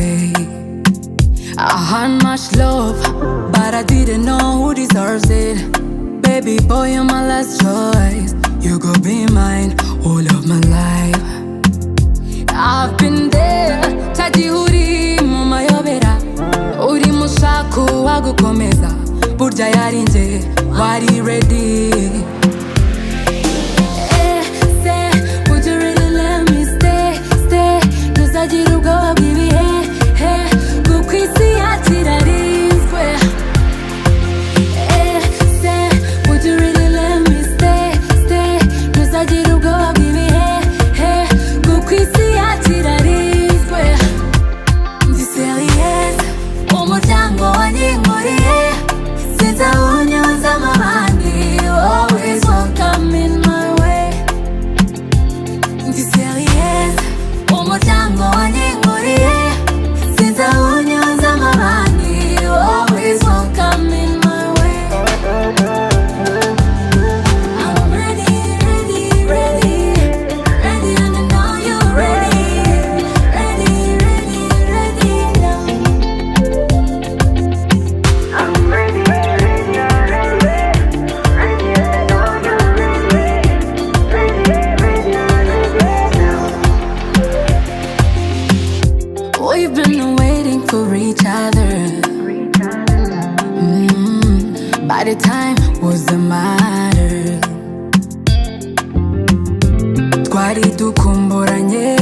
way. I had much love, but I didn't know who deserves it. Baby boy, you're my last choice. You go be mine all of my life. I've been there, taji uri mu mayobera, uri mushaku wagukomeza, burya yari nje wari ready. Would you really let me stay? Ntuzagira ubwoba bw'ibihe, kuko isi yacu irarinzwe. Would you really let me stay? Ntuzagira ubwoba bw'ibihe, kuko isi yacu irarinzwe. Ndi serious, umuryango wanyimuriye, sinzawunyuza mu bandi, always welcome in my way. Ndi serious, umuryango wanyimuriye, sinzawunyuza mu bandi, always welcome in my way. I'm ready, and I know you're ready now. I'm ready, and I know you're ready now. We've been waiting for each other. By the time was the matter. Twari dukumburanye,